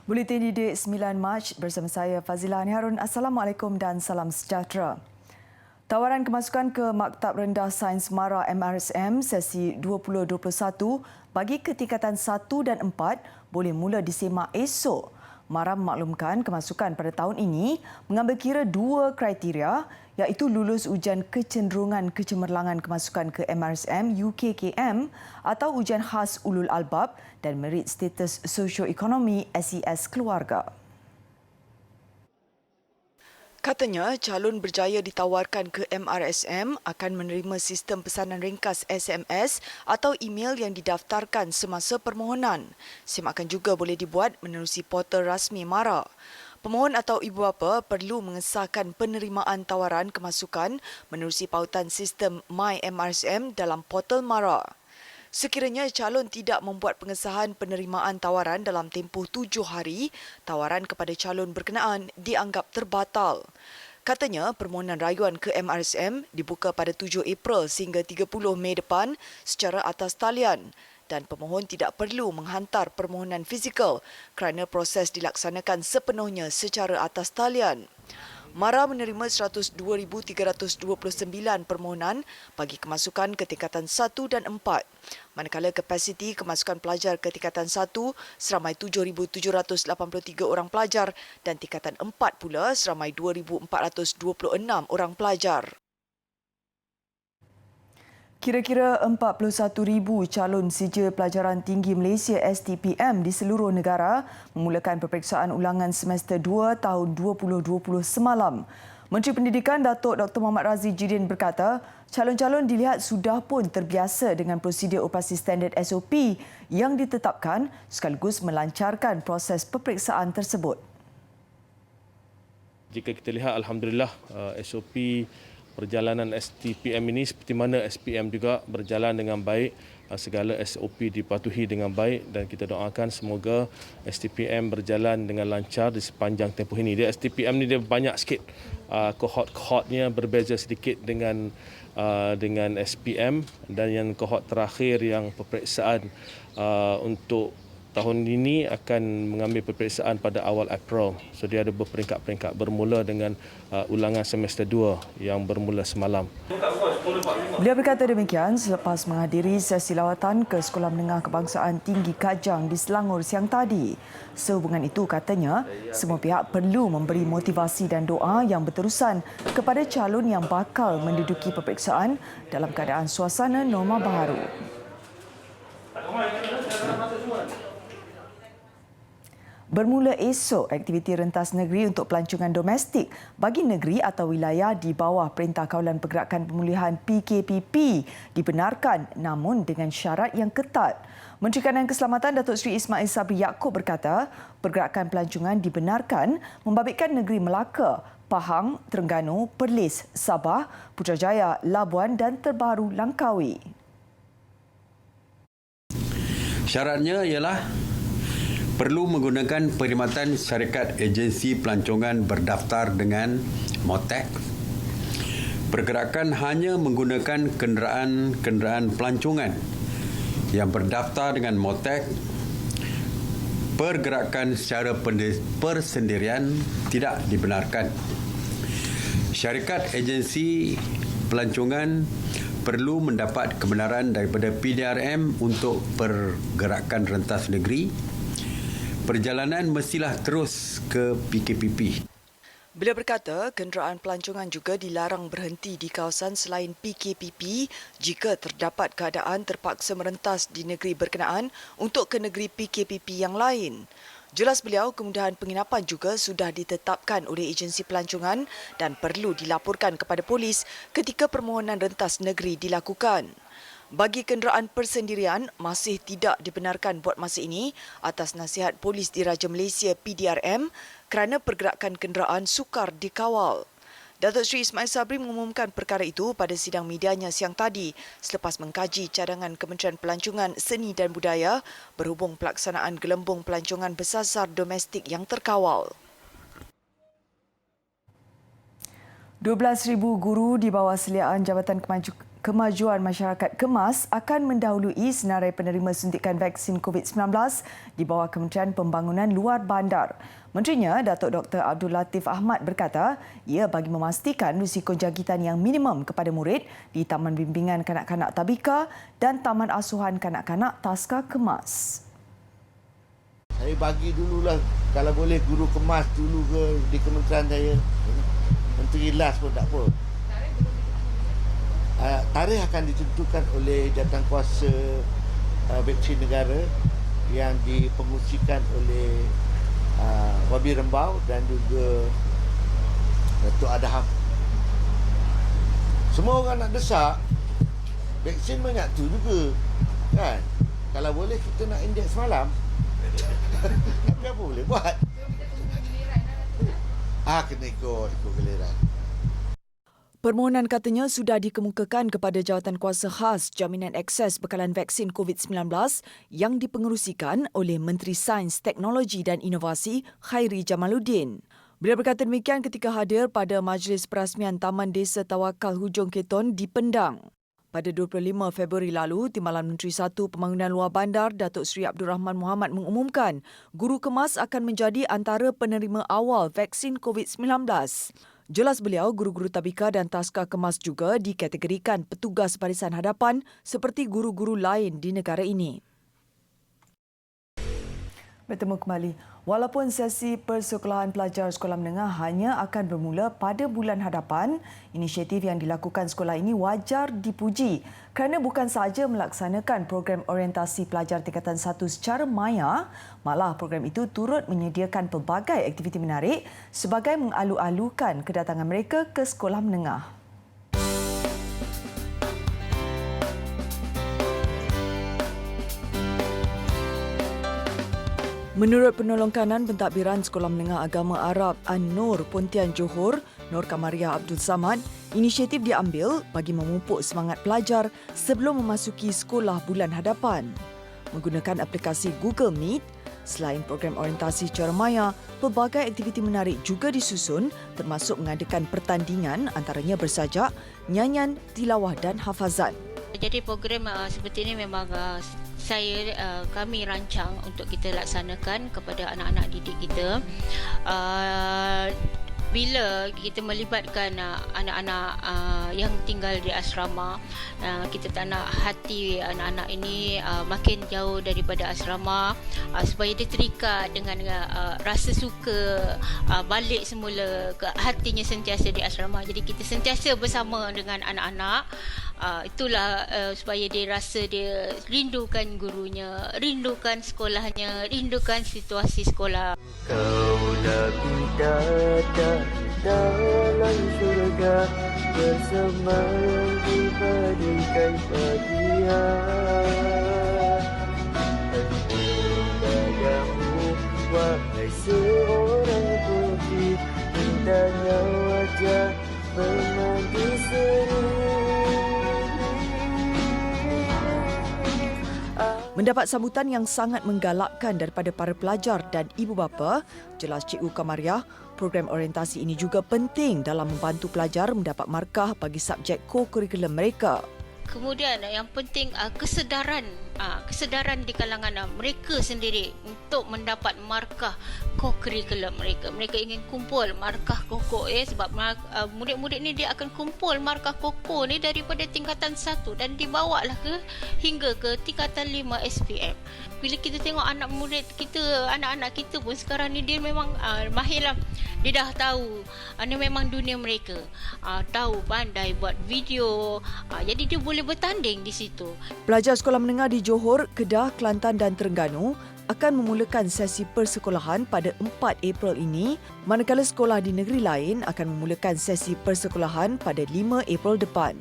Buletin Didik 9 Mac bersama saya Fazila Harun. Assalamualaikum dan salam sejahtera. Tawaran kemasukan ke Maktab Rendah Sains Mara MRSM sesi 2021 bagi ketingkatan 1 dan 4 boleh mula disemak esok. Mara memaklumkan kemasukan pada tahun ini mengambil kira dua kriteria iaitu lulus ujian kecenderungan kecemerlangan kemasukan ke MRSM UKKM atau ujian khas ulul albab dan merit status sosioekonomi SES keluarga. Katanya, calon berjaya ditawarkan ke MRSM akan menerima sistem pesanan ringkas SMS atau email yang didaftarkan semasa permohonan. Semakan juga boleh dibuat menerusi portal rasmi MARA. Pemohon atau ibu bapa perlu mengesahkan penerimaan tawaran kemasukan menerusi pautan sistem MyMRSM dalam portal MARA. Sekiranya calon tidak membuat pengesahan penerimaan tawaran dalam tempoh 7 hari, tawaran kepada calon berkenaan dianggap terbatal. Katanya, permohonan rayuan ke MRSM dibuka pada 7 April sehingga 30 Mei depan secara atas talian dan pemohon tidak perlu menghantar permohonan fizikal kerana proses dilaksanakan sepenuhnya secara atas talian. MARA menerima 102,329 permohonan bagi kemasukan ke tingkatan 1 dan 4, manakala kapasiti kemasukan pelajar ke tingkatan 1 seramai 7,783 orang pelajar dan tingkatan 4 pula seramai 2,426 orang pelajar. Kira-kira 41,000 calon sijil pelajaran tinggi Malaysia STPM di seluruh negara memulakan peperiksaan ulangan semester 2 tahun 2020 semalam. Menteri Pendidikan Datuk Dr. Muhammad Razif Jidin berkata, calon-calon dilihat sudah pun terbiasa dengan prosedur operasi standard SOP yang ditetapkan sekaligus melancarkan proses peperiksaan tersebut. Jika kita lihat, alhamdulillah SOP perjalanan STPM ini seperti mana SPM juga berjalan dengan baik, segala SOP dipatuhi dengan baik dan kita doakan semoga STPM berjalan dengan lancar di sepanjang tempoh ini. Dia STPM ni dia banyak sikit, kohort-kohortnya berbeza sedikit dengan SPM dan yang kohort terakhir yang peperiksaan untuk tahun ini akan mengambil peperiksaan pada awal April. So dia ada berperingkat-peringkat bermula dengan ulangan semester 2 yang bermula semalam. Beliau berkata demikian selepas menghadiri sesi lawatan ke Sekolah Menengah Kebangsaan Tinggi Kajang di Selangor siang tadi. Sehubungan itu katanya, semua pihak perlu memberi motivasi dan doa yang berterusan kepada calon yang bakal menduduki peperiksaan dalam keadaan suasana norma baharu. Bermula esok, aktiviti rentas negeri untuk pelancongan domestik bagi negeri atau wilayah di bawah Perintah Kawalan Pergerakan Pemulihan PKPP dibenarkan namun dengan syarat yang ketat. Menteri Kanan Keselamatan Datuk Seri Ismail Sabri Yaakob berkata, pergerakan pelancongan dibenarkan membabitkan negeri Melaka, Pahang, Terengganu, Perlis, Sabah, Putrajaya, Labuan dan terbaru Langkawi. Syaratnya ialah perlu menggunakan perkhidmatan syarikat agensi pelancongan berdaftar dengan MOTEC. Pergerakan hanya menggunakan kenderaan pelancongan yang berdaftar dengan MOTEC. Pergerakan secara persendirian tidak dibenarkan. Syarikat agensi pelancongan perlu mendapat kebenaran daripada PDRM untuk pergerakan rentas negeri. Perjalanan mestilah terus ke PKPP. Beliau berkata, kenderaan pelancongan juga dilarang berhenti di kawasan selain PKPP jika terdapat keadaan terpaksa merentas di negeri berkenaan untuk ke negeri PKPP yang lain. Jelas beliau, kemudahan penginapan juga sudah ditetapkan oleh agensi pelancongan dan perlu dilaporkan kepada polis ketika permohonan rentas negeri dilakukan. Bagi kenderaan persendirian masih tidak dibenarkan buat masa ini atas nasihat Polis Diraja Malaysia PDRM kerana pergerakan kenderaan sukar dikawal. Datuk Seri Ismail Sabri mengumumkan perkara itu pada sidang medianya siang tadi selepas mengkaji cadangan Kementerian Pelancongan Seni dan Budaya berhubung pelaksanaan gelembung pelancongan bersasar domestik yang terkawal. 12,000 guru di bawah seliaan Jabatan Kemajuan masyarakat kemas akan mendahului senarai penerima suntikan vaksin COVID-19 di bawah Kementerian Pembangunan Luar Bandar. Menterinya, Datuk Dr. Abdul Latif Ahmad berkata, ia bagi memastikan risiko jangkitan yang minimum kepada murid di Taman Bimbingan Kanak-kanak Tabika dan Taman Asuhan Kanak-kanak Taska Kemas. Saya bagi dululah kalau boleh guru kemas dulu ke di kementerian saya. Menteri LAS pun tak apa. Tarikh akan ditentukan oleh jawatankuasa vaksin negara yang dipengusikan oleh Wabi Rembau dan juga Datuk Adham. Semua orang nak desak, vaksin banyak tu juga. Kan? Kalau boleh kita nak indeks semalam. Tapi apa boleh buat? Kena ikut giliran. Permohonan katanya sudah dikemukakan kepada Jawatankuasa Khas Jaminan Akses Bekalan Vaksin COVID-19 yang dipengerusikan oleh Menteri Sains, Teknologi dan Inovasi Khairi Jamaluddin. Beliau berkata demikian ketika hadir pada Majlis Perasmian Taman Desa Tawakal Hujung Keton di Pendang. Pada 25 Februari lalu, Timbalan Menteri 1 Pembangunan Luar Bandar, Datuk Seri Abdul Rahman Muhammad mengumumkan guru kemas akan menjadi antara penerima awal vaksin COVID-19. Jelas beliau, guru-guru tabika dan taska kemas juga dikategorikan petugas barisan hadapan seperti guru-guru lain di negara ini. Bertemu kembali. Walaupun sesi persekolahan pelajar sekolah menengah hanya akan bermula pada bulan hadapan, inisiatif yang dilakukan sekolah ini wajar dipuji kerana bukan sahaja melaksanakan program orientasi pelajar tingkatan 1 secara maya, malah program itu turut menyediakan pelbagai aktiviti menarik sebagai mengalu-alukan kedatangan mereka ke sekolah menengah. Menurut penolong kanan pentadbiran Sekolah Menengah Agama Arab An-Nur Pontian Johor, Nur Kamaria Abdul Samad, inisiatif diambil bagi memupuk semangat pelajar sebelum memasuki sekolah bulan hadapan. Menggunakan aplikasi Google Meet, selain program orientasi secara maya, pelbagai aktiviti menarik juga disusun termasuk mengadakan pertandingan antaranya bersajak, nyanyian, tilawah dan hafazan. Jadi program seperti ini memang kami rancang untuk kita laksanakan kepada anak-anak didik kita. Bila kita melibatkan anak-anak yang tinggal di asrama, kita tak nak hati anak-anak ini makin jauh daripada asrama, supaya dia terikat dengan rasa suka balik semula ke hatinya sentiasa di asrama. Jadi kita sentiasa bersama dengan anak-anak. Itulah supaya dia rasa dia rindukan gurunya, rindukan sekolahnya, rindukan situasi sekolah. Kaulah bidadari dalam syurga, bersama di bagaikan bahagian. Padamu, wahai seorang putri, indahnya wajah memandi seri. Mendapat sambutan yang sangat menggalakkan daripada para pelajar dan ibu bapa, jelas Cikgu Kamariah, program orientasi ini juga penting dalam membantu pelajar mendapat markah bagi subjek co-curriculum mereka. Kemudian yang penting kesedaran di kalangan mereka sendiri untuk mendapat markah co-curriculum mereka. Mereka ingin kumpul markah kokok sebab murid-murid ni dia akan kumpul markah kokok ni daripada tingkatan 1 dan dibawalah hingga ke tingkatan 5 SPM. Bila kita tengok anak-anak kita pun sekarang ni dia memang mahirlah. Dia dah tahu ini memang dunia mereka. Tahu, pandai buat video. Jadi dia boleh bertanding di situ. Pelajar sekolah menengah di Johor, Kedah, Kelantan dan Terengganu akan memulakan sesi persekolahan pada 4 April ini, manakala sekolah di negeri lain akan memulakan sesi persekolahan pada 5 April depan.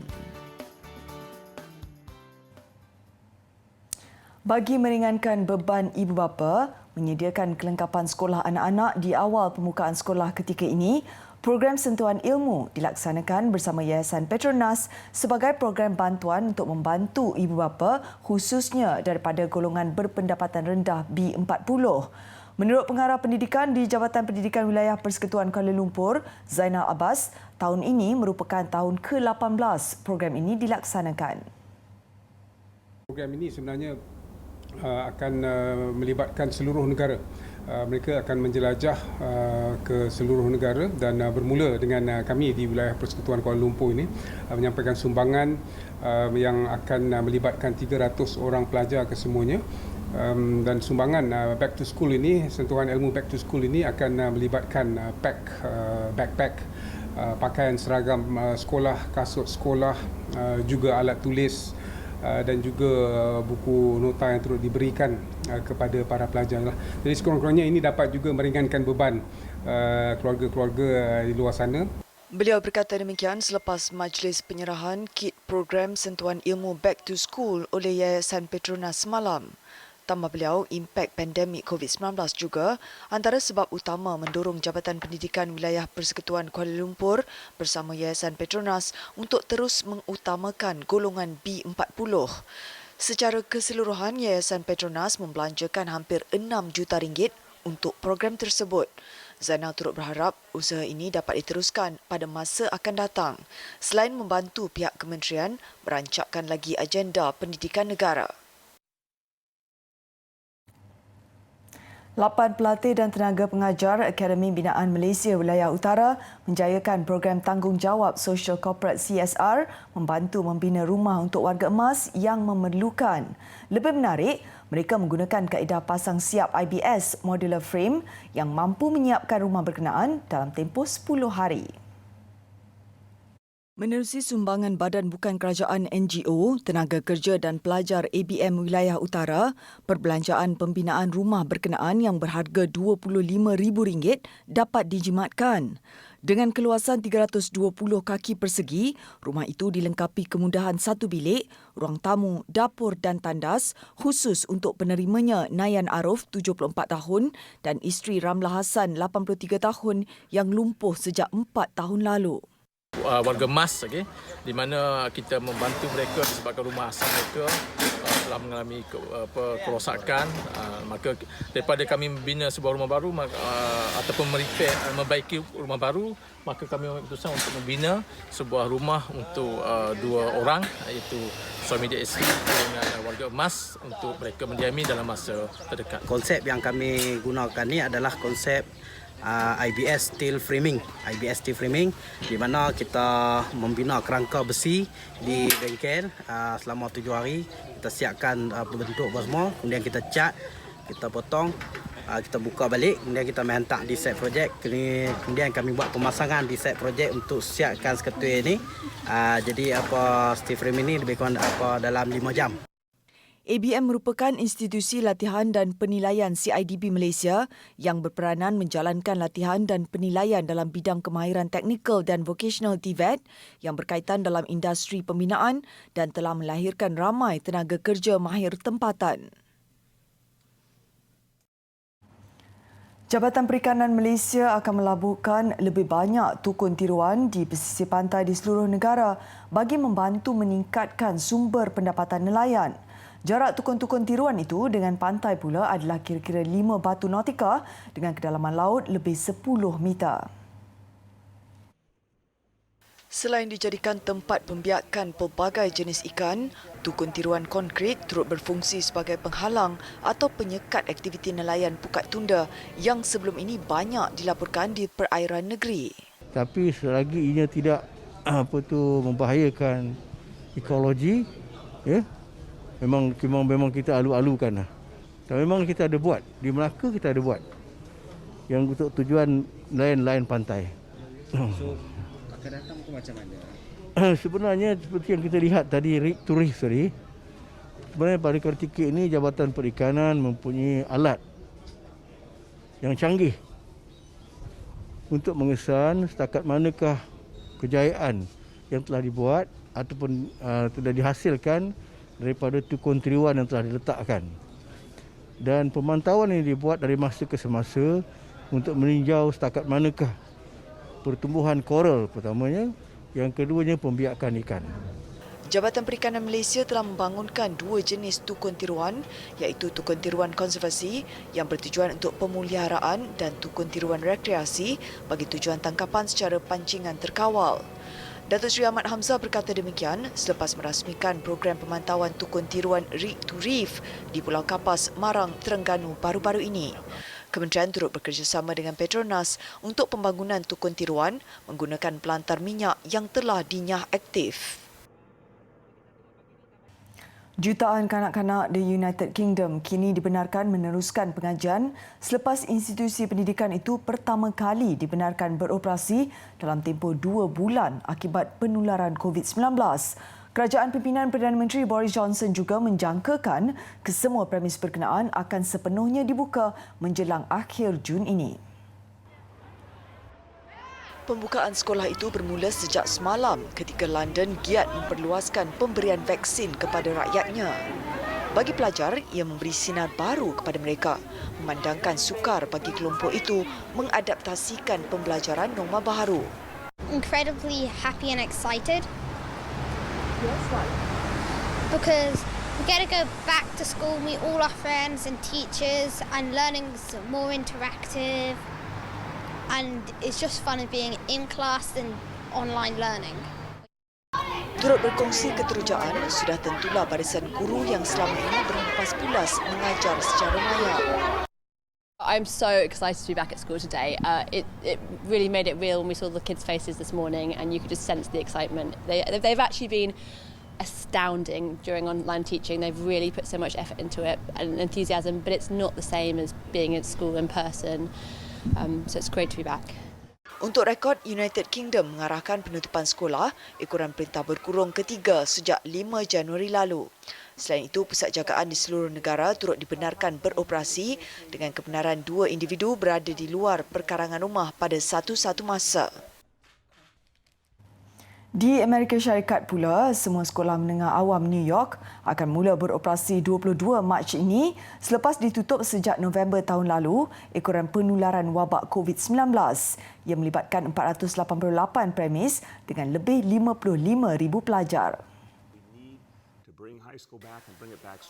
Bagi meringankan beban ibu bapa, menyediakan kelengkapan sekolah anak-anak di awal pembukaan sekolah ketika ini, program sentuhan ilmu dilaksanakan bersama Yayasan Petronas sebagai program bantuan untuk membantu ibu bapa khususnya daripada golongan berpendapatan rendah B40. Menurut Pengarah Pendidikan di Jabatan Pendidikan Wilayah Persekutuan Kuala Lumpur, Zainal Abbas, tahun ini merupakan tahun ke-18 program ini dilaksanakan. Program ini sebenarnya akan melibatkan seluruh negara. Mereka akan menjelajah ke seluruh negara dan bermula dengan kami di wilayah Persekutuan Kuala Lumpur ini menyampaikan sumbangan yang akan melibatkan 300 orang pelajar kesemuanya. Dan sumbangan back to school ini, sentuhan ilmu back to school ini akan melibatkan backpack, pakaian seragam sekolah, kasut sekolah, juga alat tulis dan juga buku nota yang turut diberikan kepada para pelajar. Jadi sekurang-kurangnya ini dapat juga meringankan beban keluarga-keluarga di luar sana. Beliau berkata demikian selepas majlis penyerahan kit program sentuhan ilmu Back to School oleh Yayasan Petronas semalam. Tambah beliau, impak pandemik COVID-19 juga antara sebab utama mendorong Jabatan Pendidikan Wilayah Persekutuan Kuala Lumpur bersama Yayasan Petronas untuk terus mengutamakan golongan B40. Secara keseluruhan, Yayasan Petronas membelanjakan hampir 6 juta ringgit untuk program tersebut. Zainal turut berharap usaha ini dapat diteruskan pada masa akan datang selain membantu pihak kementerian merancangkan lagi agenda pendidikan negara. 8 pelatih dan tenaga pengajar Akademi Binaan Malaysia Wilayah Utara menjayakan program tanggungjawab Social Corporate CSR membantu membina rumah untuk warga emas yang memerlukan. Lebih menarik, mereka menggunakan kaedah pasang siap IBS modular frame yang mampu menyiapkan rumah berkenaan dalam tempoh 10 hari. Menerusi sumbangan Badan Bukan Kerajaan NGO, Tenaga Kerja dan Pelajar ABM Wilayah Utara, perbelanjaan pembinaan rumah berkenaan yang berharga RM25,000 dapat dijimatkan. Dengan keluasan 320 kaki persegi, rumah itu dilengkapi kemudahan satu bilik, ruang tamu, dapur dan tandas khusus untuk penerimanya Nayan Arif, 74 tahun dan isteri Ramlah Hassan, 83 tahun yang lumpuh sejak 4 tahun lalu. Warga emas, di mana kita membantu mereka disebabkan rumah asal mereka telah mengalami kerosakan. Maka daripada kami membina sebuah rumah baru ataupun membaiki rumah baru, maka kami mengambil keputusan untuk membina sebuah rumah untuk 2 orang, iaitu suami dan isteri dengan warga emas untuk mereka mendiami dalam masa terdekat. Konsep yang kami gunakan ni adalah konsep IBS steel framing. IBS steel framing di mana kita membina kerangka besi di bengkel selama 7 hari. Kita siapkan bentuk semua, kemudian kita cat, kita potong, kita buka balik, kemudian kita hantar di site project. Kemudian kami buat pemasangan di site project untuk siapkan seketui ini. Jadi steel framing ini lebih kurang dalam 5 jam. ABM merupakan institusi latihan dan penilaian CIDB Malaysia yang berperanan menjalankan latihan dan penilaian dalam bidang kemahiran teknikal dan vocational TVET yang berkaitan dalam industri pembinaan dan telah melahirkan ramai tenaga kerja mahir tempatan. Jabatan Perikanan Malaysia akan melabuhkan lebih banyak tukun tiruan di pesisir pantai di seluruh negara bagi membantu meningkatkan sumber pendapatan nelayan. Jarak tukun-tukun tiruan itu dengan pantai pula adalah kira-kira 5 batu nautika dengan kedalaman laut lebih 10 meter. Selain dijadikan tempat pembiakan pelbagai jenis ikan, tukun tiruan konkrit turut berfungsi sebagai penghalang atau penyekat aktiviti nelayan pukat tunda yang sebelum ini banyak dilaporkan di perairan negeri. Tapi selagi ianya tidak membahayakan ekologi, memang kita alu-alukan lah. Dan memang kita ada buat. Di Melaka kita ada buat. Yang untuk tujuan nelayan-nelayan pantai. So, akan datang macam mana? Sebenarnya seperti yang kita lihat tadi, turis tadi. Sebenarnya pada ketika ini Jabatan Perikanan mempunyai alat yang canggih untuk mengesan setakat manakah kejayaan yang telah dibuat ataupun telah dihasilkan daripada tukun tiruan yang telah diletakkan. Dan pemantauan ini dibuat dari masa ke semasa untuk meninjau setakat manakah pertumbuhan koral pertamanya, yang keduanya pembiakan ikan. Jabatan Perikanan Malaysia telah membangunkan 2 jenis tukun tiruan, iaitu tukun tiruan konservasi yang bertujuan untuk pemeliharaan dan tukun tiruan rekreasi bagi tujuan tangkapan secara pancingan terkawal. Datuk Seri Ahmad Hamzah berkata demikian selepas merasmikan program pemantauan tukun tiruan Reef to Reef di Pulau Kapas, Marang, Terengganu baru-baru ini. Kementerian turut bekerjasama dengan Petronas untuk pembangunan tukun tiruan menggunakan pelantar minyak yang telah dinyah aktif. Jutaan kanak-kanak di United Kingdom kini dibenarkan meneruskan pengajian selepas institusi pendidikan itu pertama kali dibenarkan beroperasi dalam tempoh 2 bulan akibat penularan COVID-19. Kerajaan pimpinan Perdana Menteri Boris Johnson juga menjangkakan kesemua premis berkenaan akan sepenuhnya dibuka menjelang akhir Jun ini. Pembukaan sekolah itu bermula sejak semalam ketika London giat memperluaskan pemberian vaksin kepada rakyatnya. Bagi pelajar, ia memberi sinar baru kepada mereka, memandangkan sukar bagi kelompok itu mengadaptasikan pembelajaran norma baharu. Incredibly happy and excited. Yes, why? Because we get to go back to school, meet all our friends and teachers, and learning's more interactive. And it's just fun being in class and online learning. Turut berkongsi keterujaan, sudah tentulah barisan guru yang selama ini berhempas pulas mengajar secara maya. I'm so excited to be back at school today. It really made it real when we saw the kids' faces this morning, and you could just sense the excitement. They've actually been astounding during online teaching. They've really put so much effort into it and enthusiasm, but it's not the same as being at school in person. So it's great to be back. Untuk rekod, United Kingdom mengarahkan penutupan sekolah ekoran perintah berkurung ketiga sejak 5 Januari lalu. Selain itu, pusat jagaan di seluruh negara turut dibenarkan beroperasi dengan kebenaran 2 individu berada di luar perkarangan rumah pada satu-satu masa. Di Amerika Syarikat pula, semua sekolah menengah awam New York akan mula beroperasi 22 Mac ini selepas ditutup sejak November tahun lalu ekoran penularan wabak COVID-19 yang melibatkan 488 premis dengan lebih 55,000 pelajar.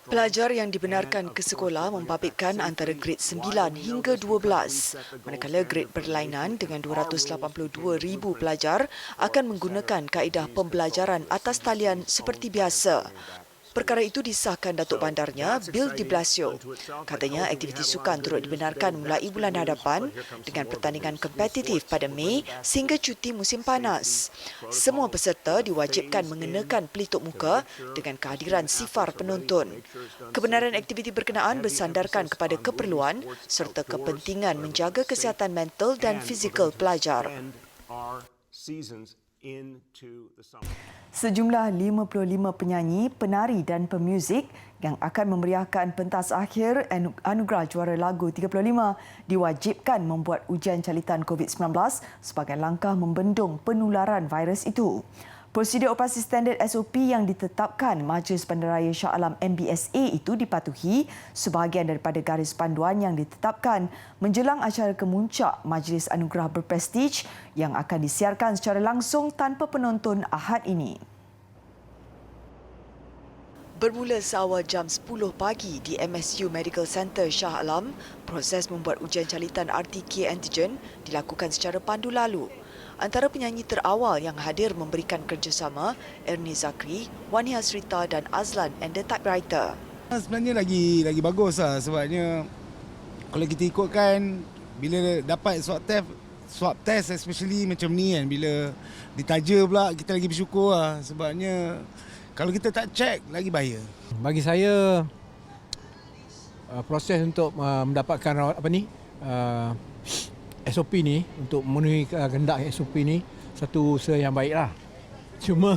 Pelajar yang dibenarkan ke sekolah membabitkan antara grade 9 hingga 12, manakala grade berlainan dengan 282,000 pelajar akan menggunakan kaedah pembelajaran atas talian seperti biasa. Perkara itu disahkan Datuk Bandarnya, Bill de Blasio. Katanya aktiviti sukan turut dibenarkan mulai bulan hadapan dengan pertandingan kompetitif pada Mei sehingga cuti musim panas. Semua peserta diwajibkan mengenakan pelitup muka dengan kehadiran sifar penonton. Kebenaran aktiviti berkenaan bersandarkan kepada keperluan serta kepentingan menjaga kesihatan mental dan fizikal pelajar. Sejumlah 55 penyanyi, penari dan pemuzik yang akan memeriahkan pentas akhir anugerah juara lagu 35 diwajibkan membuat ujian calitan COVID-19 sebagai langkah membendung penularan virus itu. Prosedur operasi standard SOP yang ditetapkan Majlis Bandaraya Shah Alam MBSA itu dipatuhi sebahagian daripada garis panduan yang ditetapkan menjelang acara kemuncak Majlis Anugerah berprestij yang akan disiarkan secara langsung tanpa penonton Ahad ini. Bermula seawal jam 10 pagi di MSU Medical Center Shah Alam, proses membuat ujian calitan RT-K antigen dilakukan secara pandu lalu. Antara penyanyi terawal yang hadir memberikan kerjasama Ernie Zakri, Wani Hasrita dan Azlan and the Typewriter. Sebenarnya lagi bagus lah sebabnya kalau kita ikutkan bila dapat swab test especially macam ni kan, bila ditaja pula kita lagi bersyukur lah sebabnya kalau kita tak check lagi bahaya. Bagi saya proses untuk mendapatkan SOP ni, untuk memenuhi kehendak SOP ni satu usaha yang baiklah. Cuma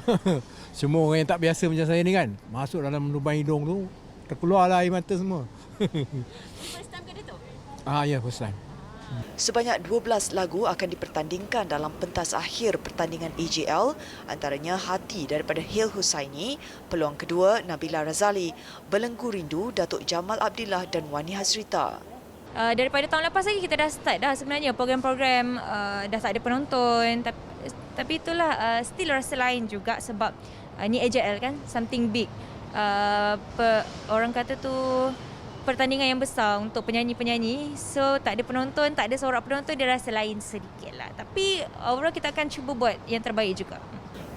semua orang yang tak biasa macam saya ni kan, masuk dalam lubang hidung tu terkeluarlah air mata semua. First time ke dia tu? Ya, first time. Sebanyak 12 lagu akan dipertandingkan dalam pentas akhir pertandingan AJL, antaranya Hati daripada Hil Husaini, peluang kedua Nabila Razali, Belenggu Rindu Datuk Jamal Abdillah dan Wani Hasrita. Daripada tahun lepas lagi kita dah start dah sebenarnya program-program dah tak ada penonton, tapi itulah still rasa lain juga sebab Ini AJL kan, something big. Orang kata tu pertandingan yang besar untuk penyanyi-penyanyi. So tak ada penonton, tak ada sorak penonton, dia rasa lain sedikit lah. Tapi overall kita akan cuba buat yang terbaik juga.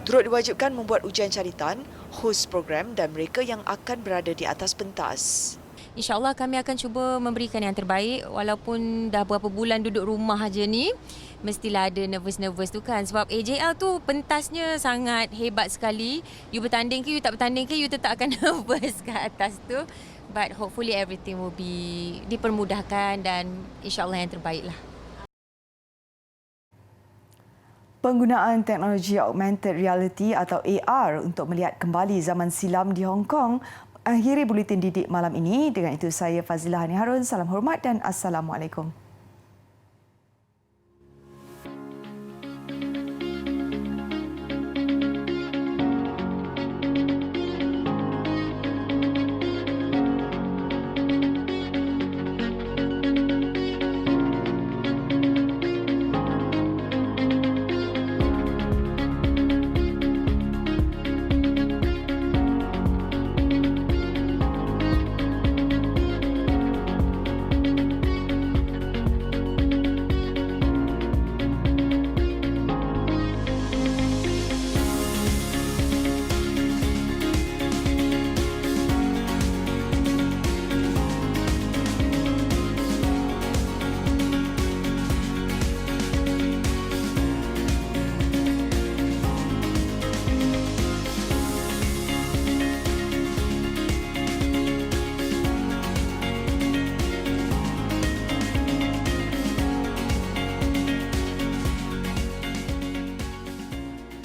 Turut diwajibkan membuat ujian caritan, host program dan mereka yang akan berada di atas pentas. InsyaAllah kami akan cuba memberikan yang terbaik walaupun dah berapa bulan duduk rumah aja ni. Mestilah ada nervous-nervous tu kan. Sebab AJL tu pentasnya sangat hebat sekali. You bertanding ke, you tak bertanding ke, you tetap akan nervous kat atas tu. But hopefully everything will be dipermudahkan dan insyaAllah yang terbaik lah. Penggunaan teknologi augmented reality atau AR untuk melihat kembali zaman silam di Hong Kong akhiri Buletin Didik malam ini. Dengan itu saya Fazilah Hani Harun. Salam hormat dan Assalamualaikum.